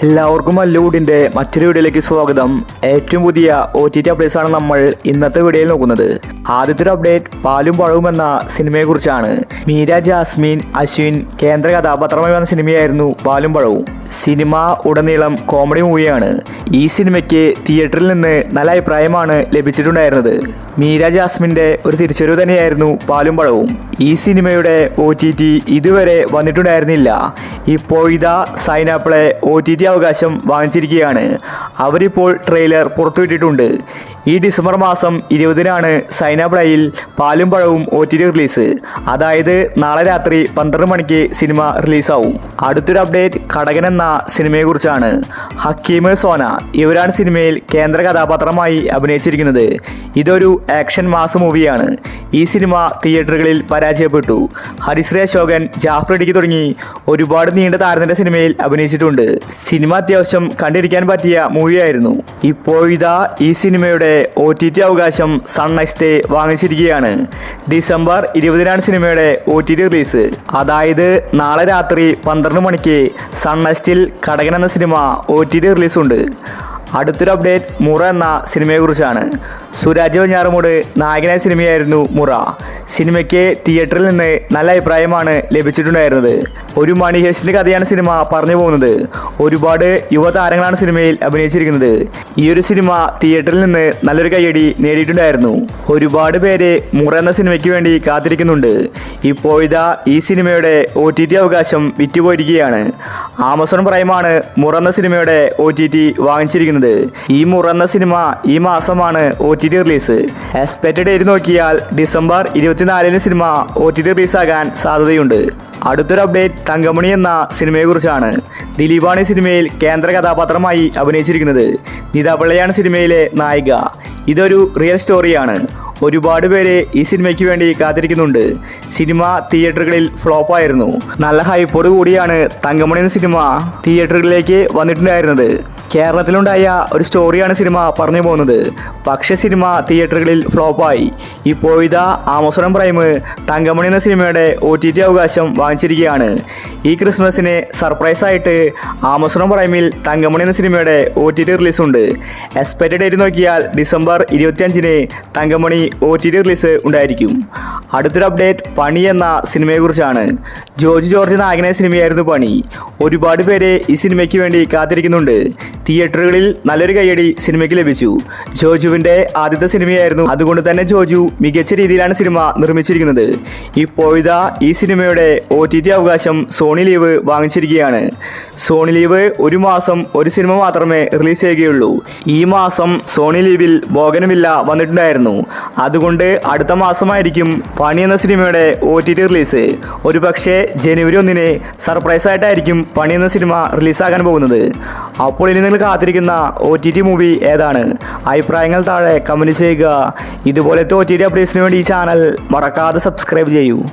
എല്ലാവർക്കും മല്ലൂടിൻ്റെ മറ്റൊരു വീഡിയോയിലേക്ക് സ്വാഗതം. ഏറ്റവും പുതിയ OTT അപ്ഡേറ്റ്സ് ആണ് നമ്മൾ ഇന്നത്തെ വീഡിയോയിൽ നോക്കുന്നത്. ആദ്യത്തെ ഒരു അപ്ഡേറ്റ് പാലും പഴവും എന്ന സിനിമയെക്കുറിച്ചാണ്. മീര ജാസ്മിൻ അശ്വിൻ കേന്ദ്ര കഥാപാത്രമായി വന്ന സിനിമയായിരുന്നു പാലും പഴവും. സിനിമ ഉടനീളം കോമഡി മൂവിയാണ്. ഈ സിനിമയ്ക്ക് തിയേറ്ററിൽ നിന്ന് നല്ല അഭിപ്രായമാണ് ലഭിച്ചിട്ടുണ്ടായിരുന്നത്. മീര ജാസ്മിൻ്റെ ഒരു തിരിച്ചുവരവ് തന്നെയായിരുന്നു പാലും പഴവും. ഈ സിനിമയുടെ OTT ഇതുവരെ വന്നിട്ടുണ്ടായിരുന്നില്ല. ഇപ്പോൾ ഇതാ സൈൻ ആപ്പിളെ OTT അവകാശം വാങ്ങിച്ചിരിക്കുകയാണ്. അവരിപ്പോൾ ട്രെയിലർ പുറത്തുവിട്ടിട്ടുണ്ട്. ഈ ഡിസംബർ മാസം 20-നാണ് സൈനാപ്ലയിൽ പാലും പഴവും OTT റിലീസ്. അതായത് നാളെ രാത്രി 12 മണിക്ക് സിനിമ റിലീസാവും. അടുത്തൊരു അപ്ഡേറ്റ് കടകൻ എന്ന സിനിമയെക്കുറിച്ചാണ്. ഹക്കീം സോന ഇവരാണ് സിനിമയിൽ കേന്ദ്ര കഥാപാത്രമായി അഭിനയിച്ചിരിക്കുന്നത്. ഇതൊരു ആക്ഷൻ മാസ് മൂവിയാണ്. ഈ സിനിമ തിയേറ്ററുകളിൽ പരാജയപ്പെട്ടു. ഹരിശ്രീ അശോകൻ, ജാഫർ ഇടുക്കി തുടങ്ങി ഒരുപാട് നീണ്ട താരത്തിന്റെ സിനിമയിൽ അഭിനയിച്ചിട്ടുണ്ട്. സിനിമ അത്യാവശ്യം കണ്ടിരിക്കാൻ പറ്റിയ മൂവിയായിരുന്നു. ഇപ്പോഴിതാ ഈ സിനിമയുടെ OTT അവകാശം സൺ നെക്സ്റ്റ് വാങ്ങിച്ചിരിക്കുകയാണ്. ഡിസംബർ 20-നാണ് സിനിമയുടെ OTT റിലീസ്. അതായത് നാളെ രാത്രി 12 മണിക്ക് സൺ നെക്സ്റ്റിൽ കടകൻ എന്ന സിനിമ OTT റിലീസുണ്ട്. അടുത്തൊരു അപ്ഡേറ്റ് മുറ എന്ന സിനിമയെക്കുറിച്ചാണ്. സുരാജ് വെഞ്ഞാറമൂട് നായകനായ സിനിമയായിരുന്നു മുറ. സിനിമയ്ക്ക് തിയേറ്ററിൽ നിന്ന് നല്ല അഭിപ്രായമാണ് ലഭിച്ചിട്ടുണ്ടായിരുന്നത്. ഒരു മണി ഹേസ്റ്റിൻ്റെ കഥയാണ് സിനിമ പറഞ്ഞു പോകുന്നത്. ഒരുപാട് യുവതാരങ്ങളാണ് സിനിമയിൽ അഭിനയിച്ചിരിക്കുന്നത്. ഈ ഒരു സിനിമ തിയേറ്ററിൽ നിന്ന് നല്ലൊരു കയ്യടി നേടിയിട്ടുണ്ടായിരുന്നു. ഒരുപാട് പേര് മുറ എന്ന സിനിമയ്ക്ക് വേണ്ടി കാത്തിരിക്കുന്നുണ്ട്. ഇപ്പോൾ ഇതാ ഈ സിനിമയുടെ OTT അവകാശം വിറ്റുപോയിരിക്കുകയാണ്. ആമസോൺ പ്രൈമാണ് മുറ എന്ന സിനിമയുടെ OTT വാങ്ങിച്ചിരിക്കുന്നത്. ഈ മുറ എന്ന സിനിമ ഈ മാസമാണ് OTT റിലീസ്. എക്സ്പെക്റ്റഡ് ഡേറ്റ് നോക്കിയാൽ ഡിസംബർ 24-ന് സിനിമ OTT റിലീസാകാൻ സാധ്യതയുണ്ട്. അടുത്തൊരു അപ്ഡേറ്റ് തങ്കമണി എന്ന സിനിമയെക്കുറിച്ചാണ്. ദിലീപാണ് ഈ സിനിമയിൽ കേന്ദ്ര കഥാപാത്രമായി അഭിനയിച്ചിരിക്കുന്നത്. നിത പിള്ളയാണ് സിനിമയിലെ നായിക. ഇതൊരു റിയൽ സ്റ്റോറിയാണ്. ഒരുപാട് പേര് ഈ സിനിമയ്ക്ക് വേണ്ടി കാത്തിരിക്കുന്നുണ്ട്. സിനിമ തിയേറ്ററുകളിൽ ഫ്ലോപ്പായിരുന്നു. നല്ല ഹൈപ്പോട് കൂടിയാണ് തങ്കമണി എന്ന സിനിമ തിയേറ്ററുകളിലേക്ക് വന്നിട്ടുണ്ടായിരുന്നത്. കേരളത്തിലുണ്ടായ ഒരു സ്റ്റോറിയാണ് സിനിമ പറഞ്ഞു പോകുന്നത്. പക്ഷേ സിനിമ തിയേറ്ററുകളിൽ ഫ്ലോപ്പായി. ഇപ്പോൾ ഇതാ ആമസോൺ പ്രൈം തങ്കമണി എന്ന സിനിമയുടെ OTT അവകാശം വാങ്ങിച്ചിരിക്കുകയാണ്. ഈ ക്രിസ്മസിന് സർപ്രൈസായിട്ട് ആമസോൺ പ്രൈമിൽ തങ്കമണി എന്ന സിനിമയുടെ OTT റിലീസുണ്ട്. എക്സ്പെക്റ്റഡ് ഡേറ്റ് നോക്കിയാൽ ഡിസംബർ 25-ന് തങ്കമണി OTT റിലീസ് ഉണ്ടായിരിക്കും. അടുത്തൊരു അപ്ഡേറ്റ് പണി എന്ന സിനിമയെക്കുറിച്ചാണ്. ജോർജ് നായകനായ സിനിമയായിരുന്നു പണി. ഒരുപാട് പേര് ഈ സിനിമയ്ക്ക് വേണ്ടി കാത്തിരിക്കുന്നുണ്ട്. തിയേറ്ററുകളിൽ നല്ലൊരു കയ്യടി സിനിമയ്ക്ക് ലഭിച്ചു. ജോജുവിൻ്റെ ആദ്യത്തെ സിനിമയായിരുന്നു. അതുകൊണ്ട് തന്നെ ജോജു മികച്ച രീതിയിലാണ് സിനിമ നിർമ്മിച്ചിരിക്കുന്നത്. ഇപ്പോഴിതാ ഈ സിനിമയുടെ OTT അവകാശം സോണി ലീവ് വാങ്ങിച്ചിരിക്കുകയാണ്. സോണി ലീവ് ഒരു മാസം ഒരു സിനിമ മാത്രമേ റിലീസ് ചെയ്യുകയുള്ളൂ. ഈ മാസം സോണി ലീവിൽ ബോഗനുമില്ല വന്നിട്ടുണ്ടായിരുന്നു. അതുകൊണ്ട് അടുത്ത മാസമായിരിക്കും പണി എന്ന സിനിമയുടെ OTT റിലീസ്. ഒരു പക്ഷേ ജനുവരി 1-ന് സർപ്രൈസായിട്ടായിരിക്കും പണി എന്ന സിനിമ റിലീസാകാൻ പോകുന്നത്. അപ്പോൾ ഇനി നിങ്ങൾ കാത്തിരിക്കുന്ന OTT മൂവി ഏതാണ്? അഭിപ്രായങ്ങൾ താഴെ കമൻറ്റ് ചെയ്യുക. ഇതുപോലത്തെ OTT അപ്ഡേറ്റ്സിന് വേണ്ടി ഈ ചാനൽ മറക്കാതെ സബ്സ്ക്രൈബ് ചെയ്യൂ.